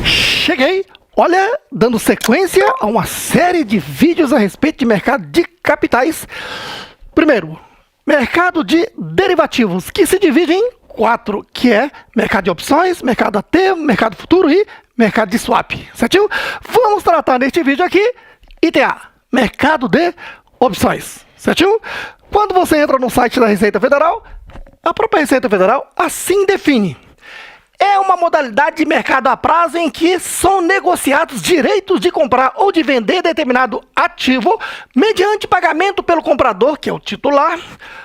Cheguei, olha, dando sequência a uma série de vídeos a respeito de mercado de capitais. Primeiro, mercado de derivativos, que se divide em 4, que é mercado de opções, mercado AT, mercado futuro e mercado de swap, certinho? Vamos tratar neste vídeo aqui, item A, mercado de opções, certinho? Quando você entra no site da Receita Federal, a própria Receita Federal assim define. É uma modalidade de mercado a prazo em que são negociados direitos de comprar ou de vender determinado ativo mediante pagamento pelo comprador, que é o titular,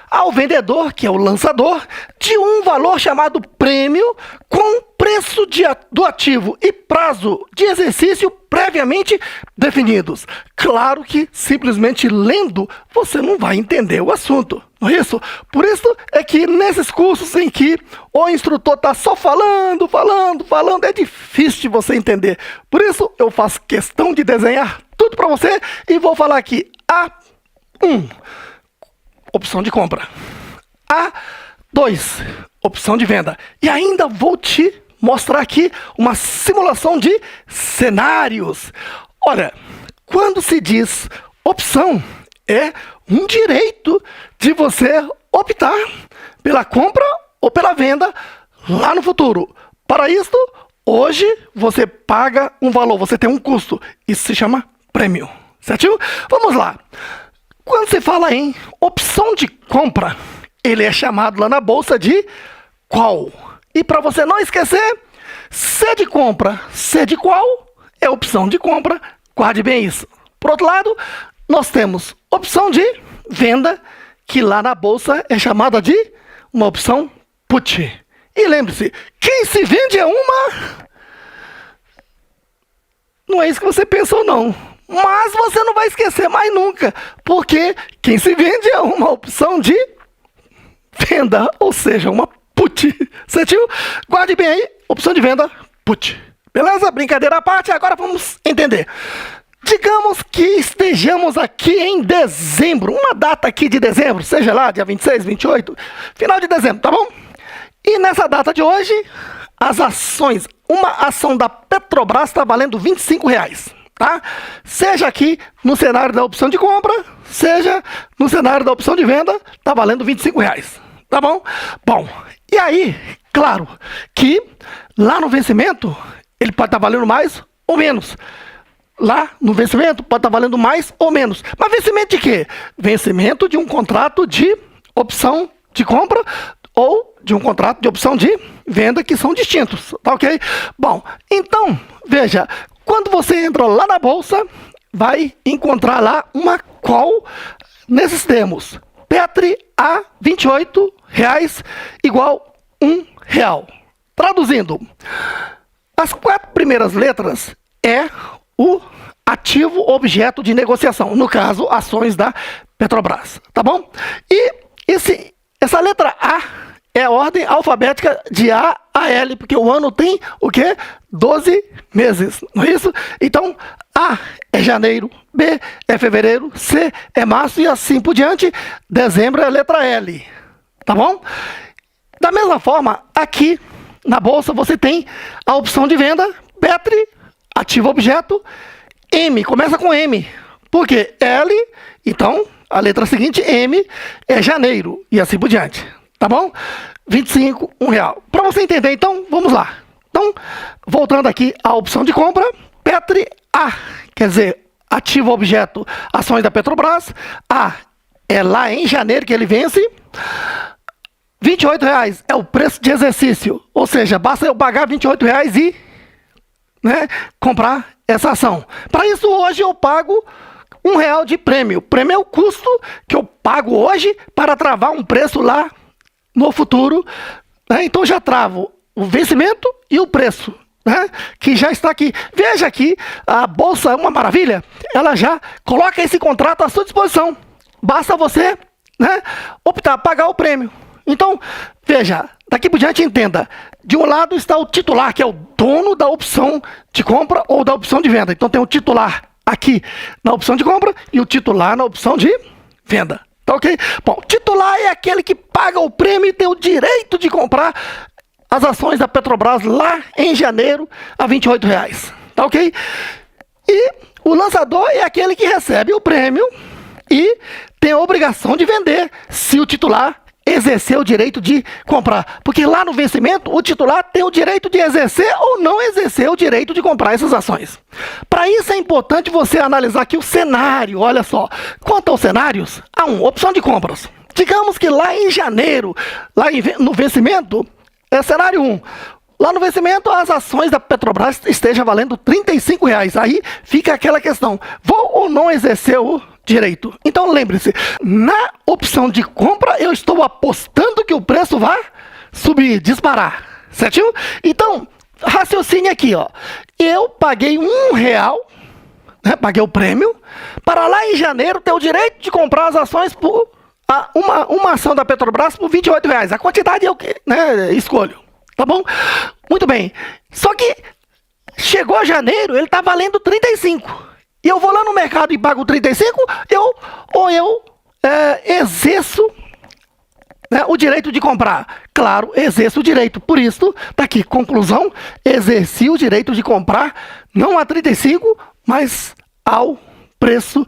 ao vendedor, que é o lançador, de um valor chamado prêmio com preço do ativo e prazo de exercício previamente definidos. Claro que simplesmente lendo você não vai entender o assunto, não é isso? Por isso é que nesses cursos em que o instrutor está só falando, é difícil de você entender. Por isso eu faço questão de desenhar tudo para você e vou falar aqui A1, opção de compra. A2, opção de venda. E ainda vou te mostrar aqui uma simulação de cenários. Olha, quando se diz opção, é um direito de você optar pela compra ou pela venda lá no futuro. Para isso, hoje você paga um valor, você tem um custo. Isso se chama prêmio, certinho? Vamos lá. Quando se fala em opção de compra, ele é chamado lá na bolsa de call. E para você não esquecer, C de compra, C de call é opção de compra, guarde bem isso. Por outro lado, nós temos opção de venda, que lá na bolsa é chamada de uma opção put. E lembre-se, quem se vende é uma... Não é isso que você pensou, não. Mas você não vai esquecer mais nunca, porque quem se vende é uma opção de venda, ou seja, uma put, certinho? Guarde bem aí, opção de venda, put. Beleza? Brincadeira à parte, agora vamos entender. Digamos que estejamos aqui em dezembro, uma data aqui de dezembro, seja lá, dia 26, 28, final de dezembro, tá bom? E nessa data de hoje, as ações, uma ação da Petrobras está valendo R$25. Tá? Seja aqui no cenário da opção de compra, seja no cenário da opção de venda, tá valendo R$25, tá bom? Bom, e aí, claro que lá no vencimento, ele pode estar valendo mais ou menos. Lá no vencimento pode estar valendo mais ou menos. Mas vencimento de quê? Vencimento de um contrato de opção de compra ou de um contrato de opção de venda, que são distintos, tá ok? Bom, então, veja, quando você entra lá na bolsa, vai encontrar lá uma call nesses termos. Petri a R$28 igual R$1. Traduzindo, as 4 primeiras letras é o ativo objeto de negociação. No caso, ações da Petrobras, tá bom? E essa letra A é a ordem alfabética de A a L, porque o ano tem o quê? 12 meses, não é isso? Então, A é janeiro, B é fevereiro, C é março e assim por diante. Dezembro é a letra L, tá bom? Da mesma forma, aqui na bolsa você tem a opção de venda, Petri, ativo objeto, M, começa com M, porque L, então, a letra seguinte, M, é janeiro e assim por diante. Tá bom? 25, R$1. Para você entender, então, vamos lá. Então, voltando aqui à opção de compra, Petri A, quer dizer, ativo objeto, ações da Petrobras. A é lá em janeiro que ele vence. R$28 é o preço de exercício, ou seja, basta eu pagar R$28 e comprar essa ação. Para isso, hoje eu pago R$1 de prêmio. Prêmio é o custo que eu pago hoje para travar um preço lá no futuro, né? Então já travo o vencimento e o preço, né? Que já está aqui. Veja aqui, a bolsa é uma maravilha, ela já coloca esse contrato à sua disposição. Basta você, optar, pagar o prêmio. Então, veja, daqui por diante entenda, de um lado está o titular, que é o dono da opção de compra ou da opção de venda. Então tem o titular aqui na opção de compra e o titular na opção de venda. Tá ok? Bom, titular é aquele que paga o prêmio e tem o direito de comprar as ações da Petrobras lá em janeiro a R$ 28. Tá ok? E o lançador é aquele que recebe o prêmio e tem a obrigação de vender se o titular exercer o direito de comprar. Porque lá no vencimento, o titular tem o direito de exercer ou não exercer o direito de comprar essas ações. Para isso é importante você analisar aqui o cenário. Olha só, quanto aos cenários, opção de compras. Digamos que lá em janeiro, no vencimento, é cenário 1. Lá no vencimento, as ações da Petrobras estejam valendo R$ 35. Aí fica aquela questão, vou ou não exercer o direito? Então lembre-se, na opção de compra, eu estou apostando que o preço vai subir, disparar, certinho? Então, raciocine aqui, ó. Eu paguei R$ 1, né, paguei o prêmio, para lá em janeiro ter o direito de comprar as ações por uma ação da Petrobras por R$ 28. A quantidade eu escolho. Tá bom? Muito bem. Só que chegou janeiro, ele está valendo 35. E eu vou lá no mercado e pago 35, eu exerço, né, o direito de comprar. Claro, exerço o direito. Por isso, tá aqui, conclusão, exerci o direito de comprar, não a 35, mas ao preço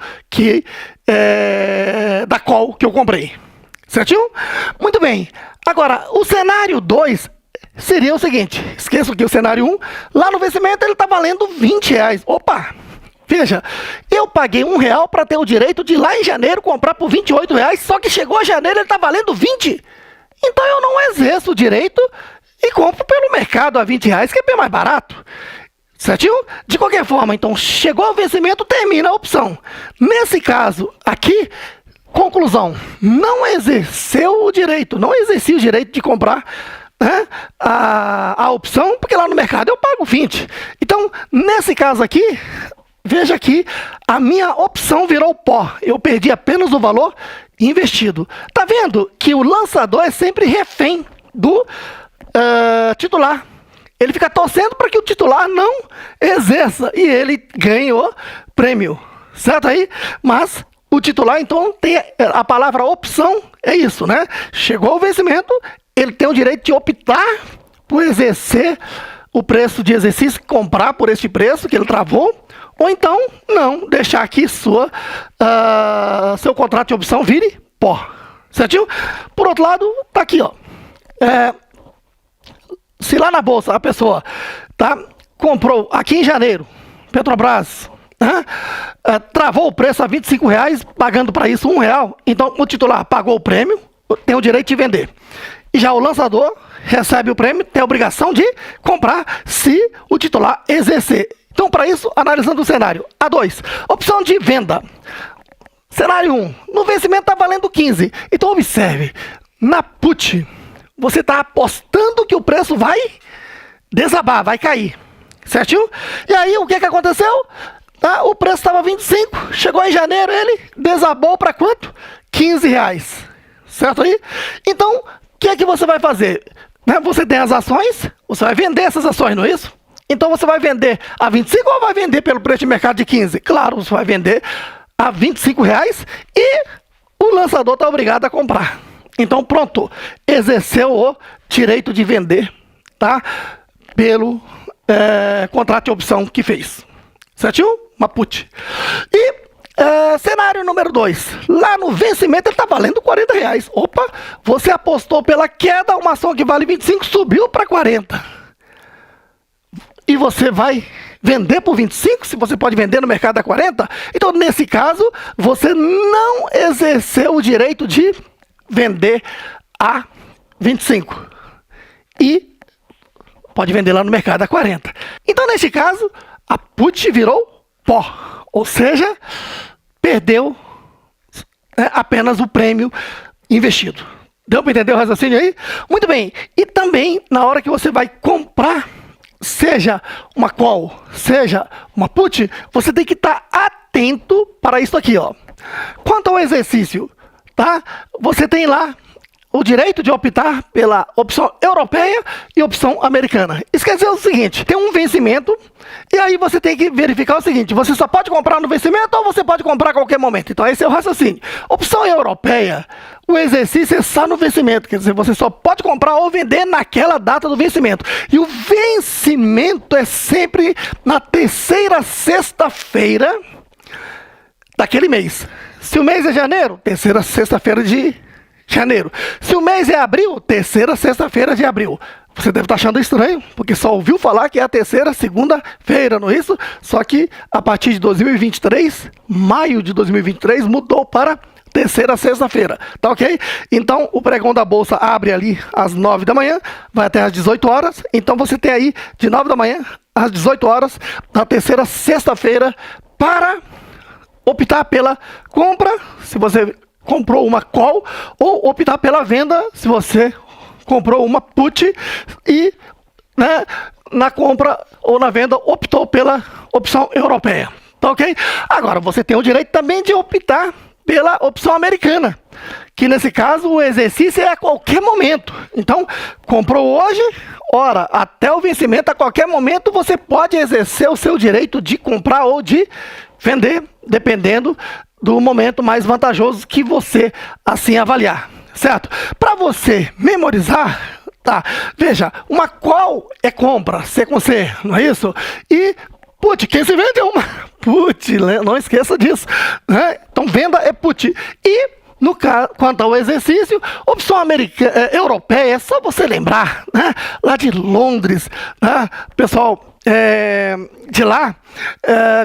da call que eu comprei. Certinho? Muito bem. Agora, o cenário 2 seria o seguinte, esqueça que o cenário 1, lá no vencimento ele está valendo R$ 20. Opa, veja, eu paguei R$ 1 para ter o direito de lá em janeiro comprar por R$ 28, só que chegou janeiro ele está valendo 20. Então eu não exerço o direito e compro pelo mercado a R$ 20, que é bem mais barato. Certinho? De qualquer forma, então, chegou o vencimento, termina a opção. Nesse caso aqui, conclusão, não exerci o direito de comprar, né, a opção, porque lá no mercado eu pago 20. Então, nesse caso aqui, veja que a minha opção virou pó. Eu perdi apenas o valor investido. Tá vendo que o lançador é sempre refém do titular. Ele fica torcendo para que o titular não exerça e ele ganhou prêmio. Certo aí? Mas o titular, então, tem a palavra opção, é isso, né? Chegou o vencimento, ele tem o direito de optar por exercer o preço de exercício, comprar por este preço que ele travou, ou então não, deixar que seu contrato de opção vire pó. Certinho? Por outro lado, tá aqui, ó. Se lá na bolsa a pessoa comprou aqui em janeiro, Petrobras, travou o preço a R$ 25, pagando para isso R$ 1, então o titular pagou o prêmio, tem o direito de vender. E já o lançador recebe o prêmio, tem a obrigação de comprar se o titular exercer. Então, para isso, analisando o cenário. A2, opção de venda. Cenário 1, no vencimento está valendo 15. Então, observe, na put, você está apostando que o preço vai desabar, vai cair. Certinho? E aí, o que aconteceu? O preço estava 25, chegou em janeiro, ele desabou para quanto? R$ 15. Certo aí? Então, o que você vai fazer? Você tem as ações, você vai vender essas ações, não é isso? Então você vai vender a 25 ou vai vender pelo preço de mercado de 15? Claro, você vai vender a R$ 25 e o lançador está obrigado a comprar. Então pronto, exerceu o direito de vender, tá? Pelo contrato de opção que fez. Certinho? Uma put. E cenário número 2. Lá no vencimento ele está valendo R$ 40. Opa, você apostou pela queda, uma ação que vale 25 subiu para 40. E você vai vender por 25, se você pode vender no mercado a 40? Então, nesse caso, você não exerceu o direito de vender a 25. E pode vender lá no mercado a 40. Então, neste caso, a put virou pó. Ou seja, perdeu apenas o prêmio investido. Deu para entender o raciocínio aí? Muito bem. E também, na hora que você vai comprar, seja uma call, seja uma put, você tem que estar atento para isso aqui, ó. Quanto ao exercício, tá? Você tem lá o direito de optar pela opção europeia e opção americana. Isso quer dizer o seguinte, tem um vencimento, e aí você tem que verificar o seguinte, você só pode comprar no vencimento ou você pode comprar a qualquer momento. Então esse é o raciocínio. Opção europeia, o exercício é só no vencimento, quer dizer, você só pode comprar ou vender naquela data do vencimento. E o vencimento é sempre na terceira sexta-feira daquele mês. Se o mês é janeiro, terceira sexta-feira de janeiro. Se o mês é abril, terceira sexta-feira de abril. Você deve estar achando estranho, porque só ouviu falar que é a terceira segunda-feira, não é isso? Só que a partir de 2023, maio de 2023, mudou para terceira sexta-feira, tá ok? Então o pregão da bolsa abre ali às 9 da manhã, vai até às 18 horas. Então você tem aí de 9 da manhã às 18 horas, na terceira sexta-feira, para optar pela compra, se você comprou uma call, ou optar pela venda, se você comprou uma put e, né, na compra ou na venda optou pela opção europeia, tá ok? Agora, você tem o direito também de optar pela opção americana, que nesse caso o exercício é a qualquer momento. Então, comprou hoje, ora, até o vencimento, a qualquer momento você pode exercer o seu direito de comprar ou de vender, dependendo do momento mais vantajoso que você assim avaliar, certo? Para você memorizar, tá? Veja, uma call é compra, C com C, não é isso? E put, quem se vende é uma put, não esqueça disso, né? Então venda é put. E no caso, quanto ao exercício, opção europeia, é só você lembrar, né? Lá de Londres, né? Pessoal de lá,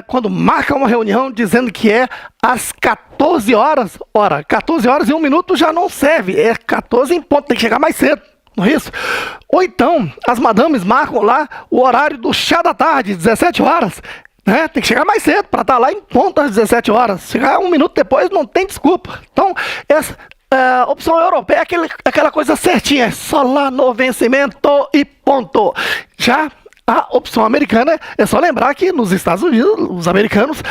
quando marca uma reunião dizendo que é às 14 horas, ora, 14 horas e 1 minuto já não serve, é 14 em ponto, tem que chegar mais cedo, não é isso? Ou então, as madames marcam lá o horário do chá da tarde, 17 horas, né? Tem que chegar mais cedo para estar lá em ponto às 17 horas, chegar 1 minuto depois não tem desculpa. Então, essa opção europeia é aquela coisa certinha, é só lá no vencimento e ponto. Já a opção americana, é só lembrar que nos Estados Unidos, os americanos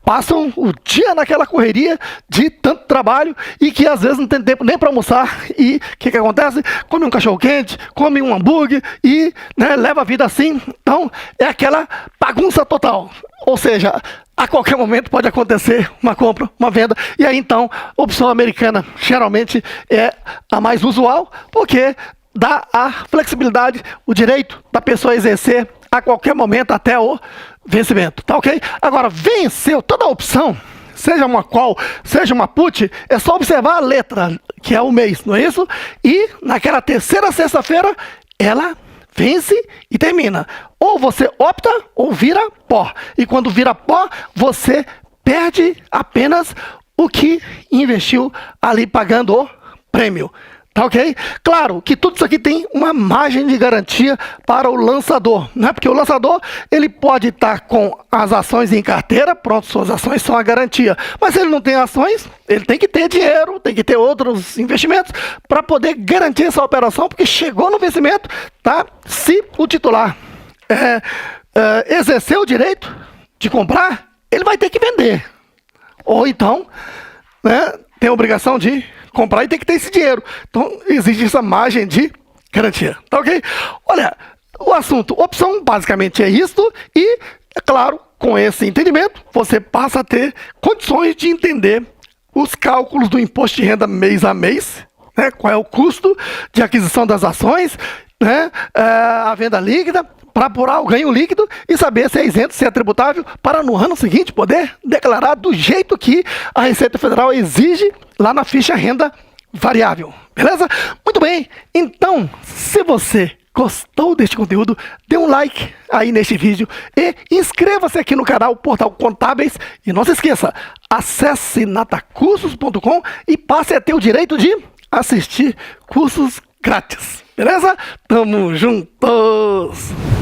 passam o dia naquela correria de tanto trabalho e que às vezes não tem tempo nem para almoçar. E o que acontece? Come um cachorro-quente, come um hambúrguer e, né, leva a vida assim. Então, é aquela bagunça total. Ou seja, a qualquer momento pode acontecer uma compra, uma venda. E aí, então, a opção americana geralmente é a mais usual, porque dá a flexibilidade, o direito da pessoa exercer a qualquer momento até o vencimento, tá ok? Agora, venceu toda a opção, seja uma call, seja uma put, é só observar a letra, que é o mês, não é isso? E naquela terceira sexta-feira, ela vence e termina. Ou você opta ou vira pó. E quando vira pó, você perde apenas o que investiu ali pagando o prêmio. Tá ok? Claro que tudo isso aqui tem uma margem de garantia para o lançador, né? Porque o lançador, ele pode estar com as ações em carteira, pronto, suas ações são a garantia. Mas se ele não tem ações, ele tem que ter dinheiro, tem que ter outros investimentos para poder garantir essa operação, porque chegou no vencimento, tá? Se o titular exercer o direito de comprar, ele vai ter que vender. Ou então, né, tem a obrigação de comprar e tem que ter esse dinheiro. Então, existe essa margem de garantia, tá ok? Olha, o assunto, opção basicamente é isto e, é claro, com esse entendimento, você passa a ter condições de entender os cálculos do imposto de renda mês a mês, né? Qual é o custo de aquisição das ações, né? A venda líquida, para apurar o ganho líquido e saber se é isento, se é tributável, para no ano seguinte poder declarar do jeito que a Receita Federal exige lá na ficha renda variável. Beleza? Muito bem. Então, se você gostou deste conteúdo, dê um like aí neste vídeo e inscreva-se aqui no canal Portal Contábeis. E não se esqueça, acesse natacursos.com e passe a ter o direito de assistir cursos grátis. Beleza? Tamo juntos!